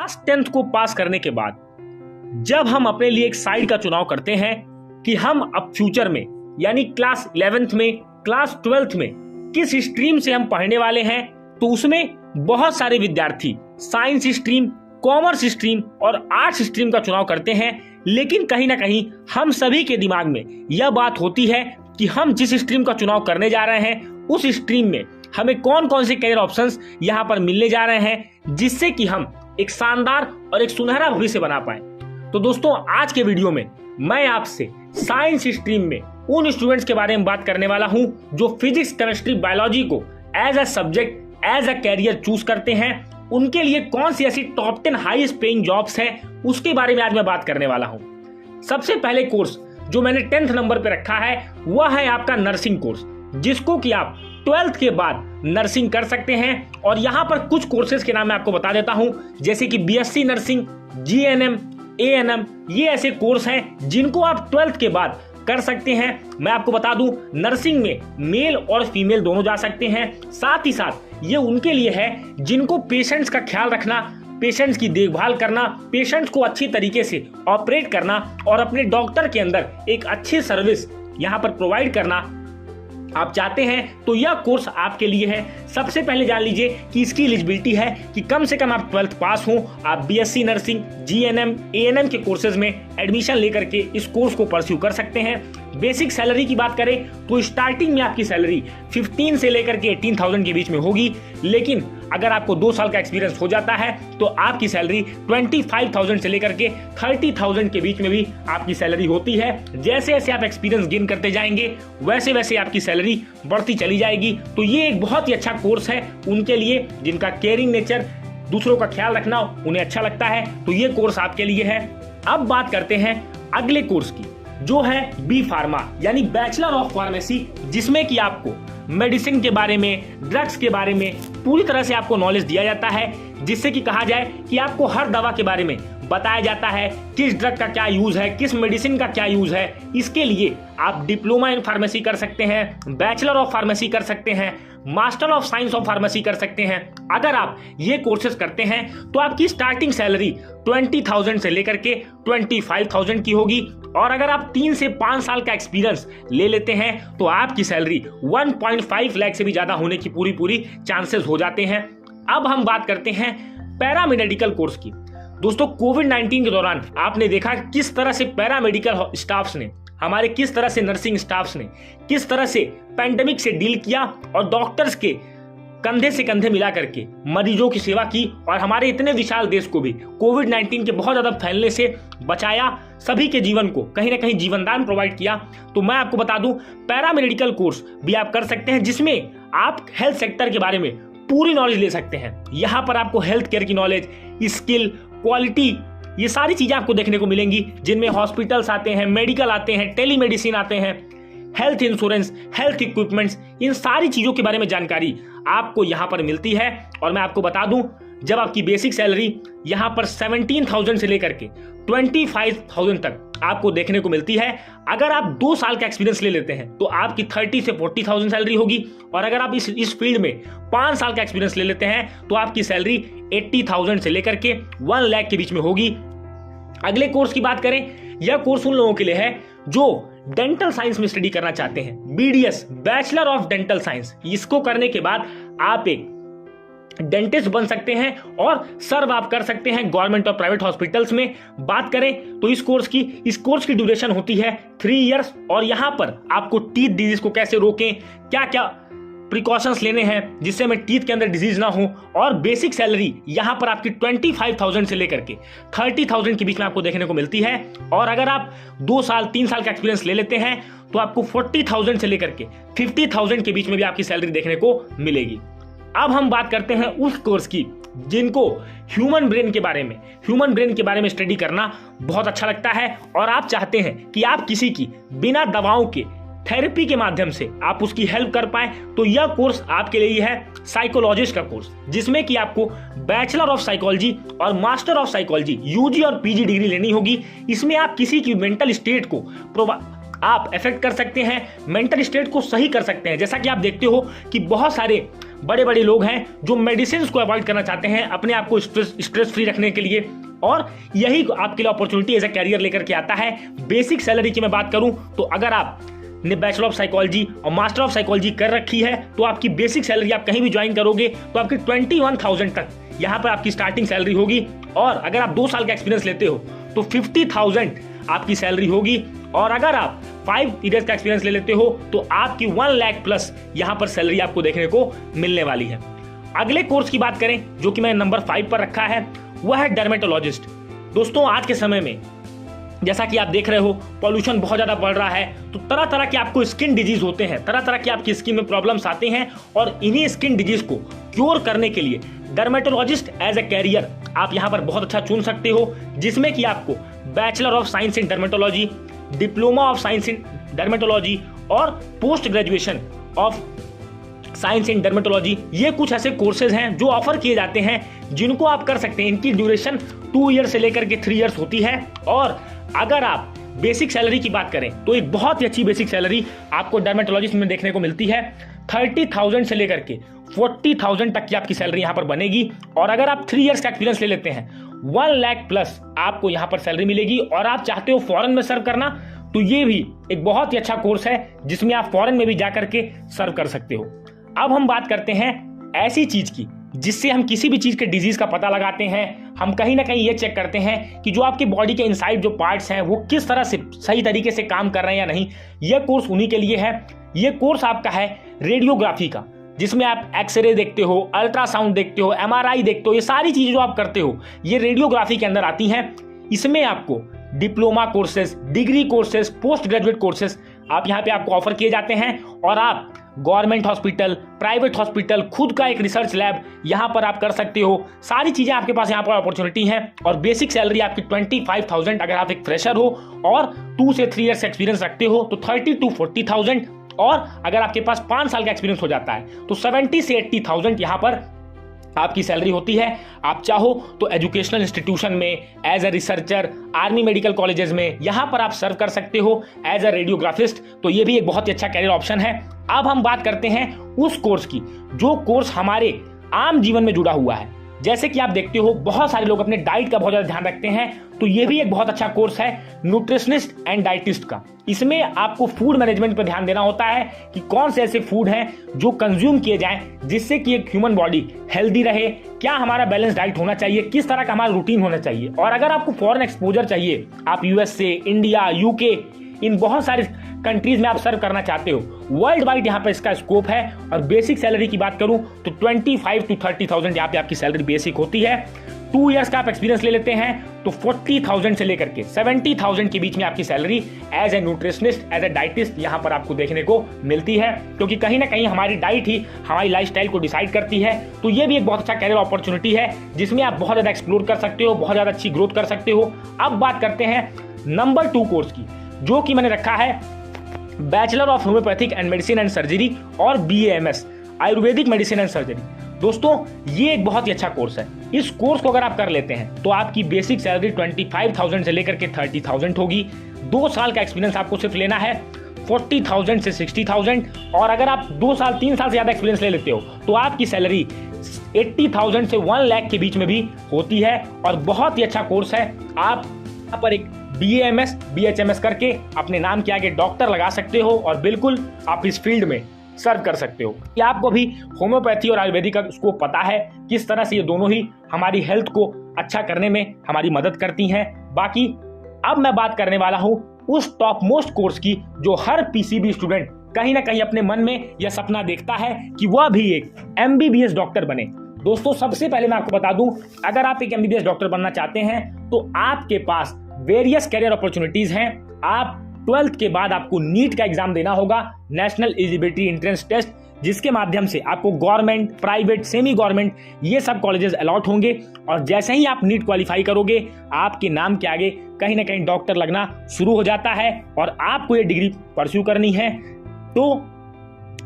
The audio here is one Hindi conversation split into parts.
क्लास 10th को पास करने के बाद जब हम अपने लिए एक साइड का चुनाव करते हैं कि हम अब फ्यूचर में यानी क्लास 11th में, क्लास 12th में किस स्ट्रीम से हम पढ़ने वाले हैं, तो उसमें बहुत सारे विद्यार्थी साइंस स्ट्रीम, कॉमर्स स्ट्रीम और आर्ट्स स्ट्रीम का चुनाव करते हैं। लेकिन कहीं ना कहीं हम सभी के दिमाग में यह बात होती है कि हम जिस स्ट्रीम का चुनाव करने जा रहे हैं उस स्ट्रीम में हमें कौन कौन से करियर ऑप्शंस यहाँ पर मिलने जा रहे हैं, जिससे कि हम एक शानदार और एक सुनहरा भविष्य बना पाए। तो दोस्तों, आज के वीडियो में मैं आपसे साइंस स्ट्रीम में उन स्टूडेंट्स के बारे में बात करने वाला हूं जो फिजिक्स, केमिस्ट्री, बायोलॉजी को as a subject, as a career choose करते हैं। उनके लिए कौन सी ऐसी टॉप 10 हाईएस्ट पेइंग जॉब्स है उसके बारे में आज मैं बात करने वाला हूं। सबसे पहले कोर्स जो मैंने 10th नंबर पे रखा है वह है आपका नर्सिंग कोर्स, जिसको कि आप 12th के बाद नर्सिंग कर सकते हैं। और यहाँ पर कुछ कोर्सेज के नाम मैं आपको बता देता हूँ, जैसे कि बीएससी नर्सिंग, जीएनएम, एएनएम, ये ऐसे कोर्स हैं जिनको आप 12th के बाद कर सकते हैं। मैं आपको बता दूं, नर्सिंग में मेल और फीमेल दोनों जा सकते हैं। साथ ही साथ ये उनके लिए है जिनको पेशेंट्स का ख्याल रखना, पेशेंट्स की देखभाल करना, पेशेंट्स को अच्छी तरीके से ऑपरेट करना और अपने डॉक्टर के अंदर एक अच्छी सर्विस यहाँ पर प्रोवाइड करना आप चाहते हैं तो यह कोर्स आपके लिए है। सबसे पहले जान लीजिए कि इसकी एलिजिबिलिटी है कि कम से कम आप 12th पास हो, आप बीएससी नर्सिंग, जीएनएम, एएनएम के कोर्सेज में एडमिशन लेकर के इस कोर्स को परस्यू कर सकते हैं। बेसिक सैलरी की बात करें तो स्टार्टिंग में आपकी सैलरी 15 से लेकर के 18,000 के बीच में होगी, लेकिन अगर आपको 2 साल का एक्सपीरियंस हो जाता है तो आपकी सैलरी 25,000 से लेकर के 30,000 के बीच में भी आपकी सैलरी होती है। जैसे जैसे आप एक्सपीरियंस गेन करते जाएंगे वैसे वैसे आपकी सैलरी बढ़ती चली जाएगी। तो ये एक बहुत ही अच्छा कोर्स है उनके लिए जिनका केयरिंग नेचर, दूसरों का ख्याल रखना उन्हें अच्छा लगता है, तो ये कोर्स आपके लिए है। अब बात करते हैं अगले कोर्स की, जो है बी फार्मा यानी बैचलर ऑफ फार्मेसी, जिसमें कि आपको मेडिसिन के बारे में, ड्रग्स के बारे में पूरी तरह से आपको नॉलेज दिया जाता है, जिससे कि कहा जाए कि आपको हर दवा के बारे में बताया जाता है, किस ड्रग का क्या यूज है, किस मेडिसिन का क्या यूज है। इसके लिए आप डिप्लोमा इन फार्मेसी कर सकते हैं, बैचलर ऑफ फार्मेसी कर सकते हैं, master of science of pharmacy कर सकते हैं। अगर आप ये कोर्सेज करते हैं तो आपकी स्टार्टिंग सैलरी 20,000 से लेकर के 25,000 की होगी, और अगर आप 3 से 5 साल का एक्सपीरियंस ले लेते हैं तो आपकी सैलरी 1.5 लाख से भी ज्यादा होने की पूरी चांसेस हो जाते हैं। अब हम बात करते हैं पैरामेडिकल कोर्स की। दोस्तों, कोविड-19 के दौरान आपने देखा किस तरह से पैरामेडिकल स्टाफ्स ने, हमारे किस तरह से नर्सिंग स्टाफ्स ने किस तरह से पैंडेमिक से डील किया और डॉक्टर्स के कंधे से कंधे मिला करके मरीजों की सेवा की और हमारे इतने विशाल देश को भी कोविड-19 के बहुत ज्यादा फैलने से बचाया, सभी के जीवन को कहीं ना कहीं जीवनदान प्रोवाइड किया। तो मैं आपको बता दूं, पैरामेडिकल कोर्स भी आप कर सकते हैं, जिसमें आप हेल्थ सेक्टर के बारे में पूरी नॉलेज ले सकते हैं। यहाँ पर आपको हेल्थ केयर की नॉलेज, स्किल, क्वालिटी, ये सारी चीजें आपको देखने को मिलेंगी, जिनमें हॉस्पिटल्स आते हैं, मेडिकल आते हैं, टेलीमेडिसिन आते हैं, हेल्थ इंश्योरेंस, हेल्थ इक्विपमेंट्स, इन सारी चीजों के बारे में जानकारी आपको यहाँ पर मिलती है। और मैं आपको बता दूं, जब आपकी बेसिक सैलरी यहाँ पर 17,000 से लेकर के 25,000 तक आपको देखने को मिलती है। अगर आप 2 साल का एक्सपीरियंस ले लेते हैं तो आपकी 30 से 40,000 सैलरी होगी, और अगर आप इस फील्ड में 5 साल का एक्सपीरियंस ले लेते हैं तो आपकी सैलरी 80,000 से लेकर के 1 लाख के बीच में होगी। अगले कोर्स की बात करें, यह कोर्स उन लोगों के लिए है जो डेंटल साइंस में स्टडी करना चाहते हैं, BDS, bachelor of dental science. इसको करने के बाद आप एक डेंटिस्ट बन सकते हैं और सर्व आप कर सकते हैं गवर्नमेंट और प्राइवेट हॉस्पिटल्स में। बात करें तो इस कोर्स की ड्यूरेशन होती है 3 इयर्स, और यहां पर आपको टीथ डिजीज को कैसे रोकें, क्या क्या प्रिकॉशंस लेने हैं जिससे में टीथ के अंदर डिजीज ना हो, और बेसिक सैलरी यहां पर आपकी 25,000 से लेकर के 30,000 के बीच में आपको देखने को मिलती है। और अगर आप 2 साल 3 साल का एक्सपीरियंस ले लेते हैं तो आपको 40,000 से लेकर के 50,000 के बीच में भी आपकी सैलरी देखने को मिलेगी। अब हम बात करते हैं उस कोर्स की जिनको ह्यूमन ब्रेन के बारे में स्टडी करना बहुत अच्छा लगता है, और आप चाहते हैं कि आप किसी की बिना दवाओं के थेरेपी के माध्यम से आप उसकी हेल्प कर पाए, तो यह कोर्स आपके लिए है साइकोलॉजिस्ट का कोर्स, जिसमें कि आपको बैचलर ऑफ साइकोलॉजी और मास्टर ऑफ साइकोलॉजी यूजी और पीजी डिग्री लेनी होगी। इसमें आप किसी की मेंटल स्टेट को आप अफेक्ट कर सकते हैं, मेंटल स्टेट को सही कर सकते हैं। जैसा कि आप देखते हो कि बहुत सारे बड़े बड़े लोग हैं जो मेडिसिन को अवॉइड करना चाहते हैं अपने आप को स्ट्रेस फ्री रखने के लिए, और यही आपके लिए अपॉर्चुनिटी एज ए कैरियर लेकर के आता है। बेसिक सैलरी की मैं बात करूं तो अगर आप ने बैचलर ऑफ साइकोलॉजी और मास्टर ऑफ साइकोलॉजी कर रखी है तो आपकी बेसिक सैलरी आप कहीं भी ज्वाइन करोगे तो आपकी 21,000 तक यहाँ पर आपकी स्टार्टिंग सैलरी होगी, और अगर आप 2 साल का एक्सपीरियंस लेते हो तो 50,000 आपकी सैलरी होगी, और अगर आप 5 ईयर्स का एक्सपीरियंस ले लेते हो तो आपकी 1 लाख प्लस यहाँ पर सैलरी आपको देखने को मिलने वाली है। अगले कोर्स की बात करें जो कि मैंने नंबर 5 पर रखा है, वह है डर्मेटोलॉजिस्ट। दोस्तों आज के समय में जैसा कि आप देख रहे हो पॉल्यूशन बहुत ज्यादा बढ़ रहा है, तो तरह तरह के आपको स्किन डिजीज होते हैं, तरह तरह के आपकी स्किन में प्रॉब्लम्स आते हैं, और इन्हीं स्किन डिजीज को क्योर करने के लिए डर्मेटोलॉजिस्ट एज ए कैरियर आप यहाँ पर बहुत अच्छा चुन सकते हो, जिसमें कि आपको bachelor of science in dermatology, diploma of science in dermatology और post graduation of science in dermatology, ये कुछ ऐसे कोर्सेज हैं जो ऑफर किए जाते हैं जिनको आप कर सकते हैं। इनकी ड्यूरेशन 2 ईयर से लेकर के 3 ईयर्स होती है, और अगर आप बेसिक सैलरी की बात करें तो एक बहुत ही अच्छी बेसिक सैलरी आपको डर्मेटोलॉजिस्ट में देखने को मिलती है। 30,000 से लेकर के 40,000 तक की आपकी सैलरी यहाँ पर बनेगी, और अगर आप 3 ईयर्स का एक्सपीरियंस ले लेते हैं 1 लाख प्लस आपको यहाँ पर सैलरी मिलेगी, और आप चाहते हो फॉरेन में सर्व करना तो ये भी एक बहुत ही अच्छा कोर्स है जिसमें आप फॉरेन में भी जाकर के सर्व कर सकते हो। अब हम बात करते हैं ऐसी चीज की जिससे हम किसी भी चीज के डिजीज का पता लगाते हैं। हम कहीं ना कहीं ये चेक करते हैं कि जो आपकी बॉडी के इनसाइड जो पार्ट्स हैं वो किस तरह से सही तरीके से काम कर रहे हैं या नहीं। ये कोर्स उन्हीं के लिए है। ये कोर्स आपका है रेडियोग्राफी का, जिसमें आप एक्सरे देखते हो, अल्ट्रासाउंड देखते हो, MRI देखते हो, ये सारी चीजें जो आप करते हो ये रेडियोग्राफी के अंदर आती हैं। इसमें आपको diploma courses, degree courses, post graduate courses आप यहाँ पे आपको ऑफर किए जाते हैं, और आप गवर्नमेंट हॉस्पिटल, प्राइवेट हॉस्पिटल, खुद का एक रिसर्च लैब यहाँ पर आप कर सकते हो। सारी चीजें आपके पास यहाँ पर अपॉर्चुनिटी है, और बेसिक सैलरी आपकी 25,000 अगर आप एक फ्रेशर हो और 2 से 3 ईयर्स एक्सपीरियंस रखते हो तो 30,000 to 40,000, और अगर आपके पास 5 साल का एक्सपीरियंस हो जाता है तो 70,000 से 80,000 यहाँ पर आपकी सैलरी होती है। आप चाहो तो एजुकेशनल इंस्टीट्यूशन में as a researcher, army medical colleges में यहाँ पर आप सर्व कर सकते हो एज ए रेडियोग्राफिस्ट, तो ये भी एक बहुत ही अच्छा कैरियर ऑप्शन है। अब हम बात करते हैं उस कोर्स की जो कोर्स हमारे आम जीवन में जुड़ा हुआ है। जैसे कि आप देखते हो बहुत सारे लोग अपने डाइट का बहुत ज्यादा ध्यान रखते हैं, तो ये भी एक बहुत अच्छा कोर्स है न्यूट्रिशनिस्ट एंड डाइटिस्ट का। इसमें आपको फूड मैनेजमेंट पर ध्यान देना होता है कि कौन से ऐसे फूड हैं जो कंज्यूम किए जाएं जिससे कि एक ह्यूमन बॉडी हेल्दी रहे, क्या हमारा बैलेंस डाइट होना चाहिए, किस तरह का हमारा रूटीन होना चाहिए। और अगर आपको फॉरेन एक्सपोजर चाहिए, आप USA, इंडिया, UK, इन बहुत सारे कंट्रीज में आप सर्व करना चाहते हो, वर्ल्ड वाइड यहाँ पर इसका स्कोप है। और बेसिक सैलरी की बात करूं तो 25,000 to 30,000 यहाँ पे आपकी सैलरी बेसिक होती है। 2 ईयर्स का आप एक्सपीरियंस ले लेते हैं तो 40,000 से लेकर के 70,000 के बीच में आपकी salary as a nutritionist, as a डाइटिस्ट यहाँ पर आपको देखने को मिलती है, क्योंकि कहीं ना कहीं हमारी डाइट ही हमारी लाइफस्टाइल को डिसाइड करती है। तो ये भी एक बहुत अच्छा कैरियर अपॉर्चुनिटी है जिसमें आप बहुत ज्यादा एक्सप्लोर कर सकते हो, बहुत ज्यादा अच्छी ग्रोथ कर सकते हो। अब बात करते हैं नंबर 2 कोर्स की, जो कि मैंने रखा है bachelor of homeopathic and medicine and surgery और BAMS Ayurvedic medicine and surgery. दोस्तों ये एक बहुत ही अच्छा कोर्स है। इस कोर्स को अगर आप कर लेते हैं तो आपकी बेसिक सैलरी 25,000 से लेकर के 30,000 होगी। 2 साल का एक्सपीरियंस आपको सिर्फ लेना है, 40,000 से 60,000, और अगर आप 2 साल 3 साल से ज्यादा एक्सपीरियंस ले लेते हो तो आपकी सैलरी 80,000 से 1 लाख के बीच में भी होती है, और बहुत ही अच्छा कोर्स है। आप यहाँ पर एक BAMS, BHMS करके अपने नाम के आगे डॉक्टर लगा सकते हो, और बिल्कुल आप इस फील्ड में सर्व कर सकते हो। कि आपको भी होम्योपैथी और आयुर्वेदिक का स्कोप पता है, किस तरह से ये दोनों ही हमारी हेल्थ को अच्छा करने में हमारी मदद करती हैं। बाकी अब मैं बात करने वाला हूं उस टॉप मोस्ट कोर्स की जो हर PCB स्टूडेंट कहीं ना कहीं अपने मन में यह सपना देखता है कि वह भी एक MBBS डॉक्टर बने। दोस्तों सबसे पहले मैं आपको बता दूं, अगर आप एक MBBS डॉक्टर बनना चाहते हैं तो आपके पास वेरियस कैरियर अपॉर्चुनिटीज हैं। आप 12th के बाद आपको नीट का एग्जाम देना होगा, नेशनल एलिजिबिलिटी एंट्रेंस टेस्ट, जिसके माध्यम से आपको गवर्नमेंट, प्राइवेट, सेमी गवर्नमेंट ये सब कॉलेजेस अलॉट होंगे, और जैसे ही आप नीट क्वालिफाई करोगे आपके नाम के आगे कहीं ना कहीं डॉक्टर लगना शुरू हो जाता है, और आपको ये डिग्री परस्यू करनी है। तो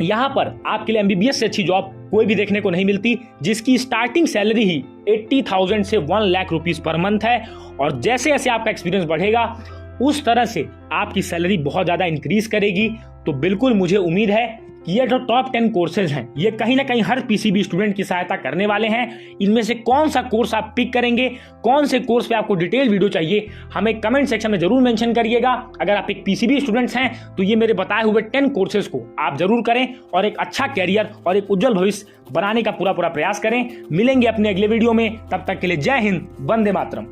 यहाँ पर आपके लिए MBBS से अच्छी जॉब कोई भी देखने को नहीं मिलती, जिसकी स्टार्टिंग सैलरी ही 80,000 से 1 लाख रुपीस पर मंथ है, और जैसे जैसे आपका एक्सपीरियंस बढ़ेगा उस तरह से आपकी सैलरी बहुत ज्यादा इंक्रीज करेगी। तो बिल्कुल मुझे उम्मीद है कि ये जो टॉप 10 कोर्सेज हैं ये कहीं ना कहीं हर पीसीबी स्टूडेंट की सहायता करने वाले हैं। इनमें से कौन सा कोर्स आप पिक करेंगे, कौन से कोर्स पे आपको डिटेल वीडियो चाहिए, हमें कमेंट सेक्शन में जरूर मेंशन करिएगा। अगर आप एक पीसीबी स्टूडेंट्स हैं तो ये मेरे बताए हुए 10 कोर्सेज को आप जरूर करें और एक अच्छा कैरियर और एक उज्जवल भविष्य बनाने का पूरा प्रयास करें। मिलेंगे अपने अगले वीडियो में, तब तक के लिए जय हिंद, वंदे मातरम।